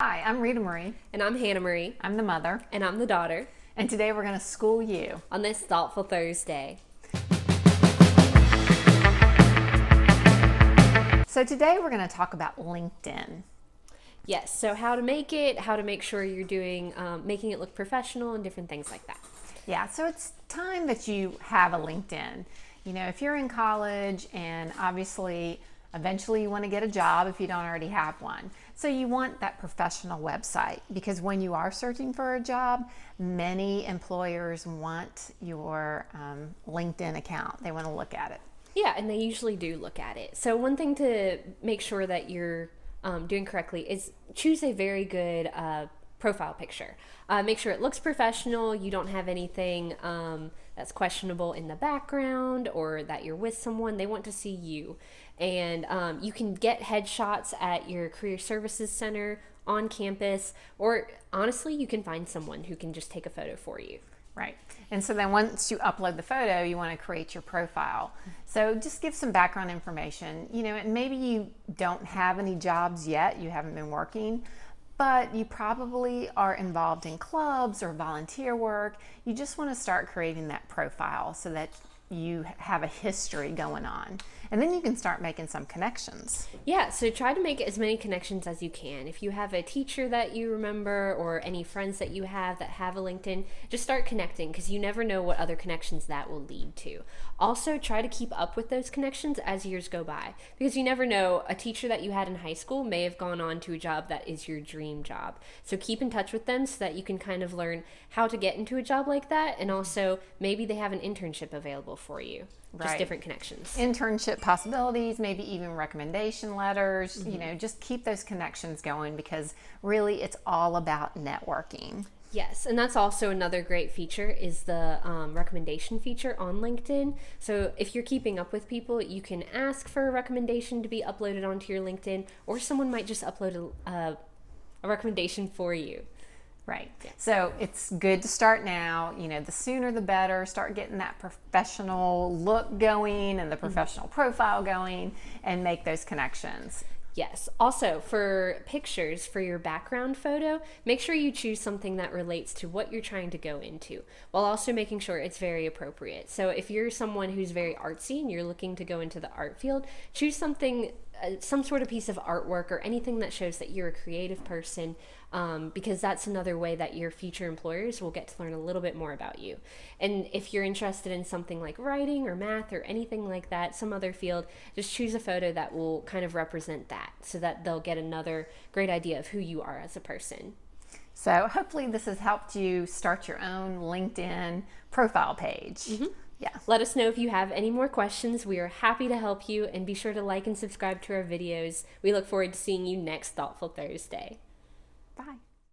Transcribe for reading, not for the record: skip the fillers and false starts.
Hi, I'm Rita Marie. And I'm Hannah Marie. I'm the mother. And I'm the daughter. And today we're going to school you on this Thoughtful Thursday. So today we're going to talk about LinkedIn. Yes, so how to make it, how to make sure you're doing, making it look professional and different things like that. Yeah, so it's time that you have a LinkedIn. You know, if you're in college and obviously eventually you want to get a job if you don't already have one. So you want that professional website because when you are searching for a job, many employers want your LinkedIn account. They want to look at it. Yeah, and they usually do look at it. So one thing to make sure that you're doing correctly is choose a very good profile picture. Make sure it looks professional. You don't have anything that's questionable in the background or that you're with someone. They want to see you. And you can get headshots at your career services center on campus, or honestly, you can find someone who can just take a photo for you. Right. And so then once you upload the photo, you want to create your profile. So just give some background information, you know, and maybe you don't have any jobs yet, you haven't been working, but you probably are involved in clubs or volunteer work. You just want to start creating that profile so that you have a history going on. And then you can start making some connections. Yeah, so try to make as many connections as you can. If you have a teacher that you remember or any friends that you have that have a LinkedIn, just start connecting because you never know what other connections that will lead to. Also, try to keep up with those connections as years go by because you never know, a teacher that you had in high school may have gone on to a job that is your dream job. So keep in touch with them so that you can kind of learn how to get into a job like that, and also maybe they have an internship available for you. Just Right. different connections. Internship possibilities, maybe even recommendation letters, you know, just keep those connections going because really it's all about networking. Yes, and that's also another great feature is the recommendation feature on LinkedIn. So if you're keeping up with people, you can ask for a recommendation to be uploaded onto your LinkedIn, or someone might just upload a recommendation for you. Right. So it's good to start now. You know, the sooner the better. Start getting that professional look going and the professional profile going and make those connections. Yes. Also, for pictures for your background photo, make sure you choose something that relates to what you're trying to go into, while also making sure it's very appropriate. So if you're someone who's very artsy and you're looking to go into the art field, choose something, some sort of piece of artwork or anything that shows that you're a creative person, because that's another way that your future employers will get to learn a little bit more about you. And if you're interested in something like writing or math or anything like that, some other field, just choose a photo that will kind of represent that so that they'll get another great idea of who you are as a person. So hopefully this has helped you start your own LinkedIn profile page. Yeah. Let us know if you have any more questions. We are happy to help you, and be sure to like and subscribe to our videos. We look forward to seeing you next Thoughtful Thursday.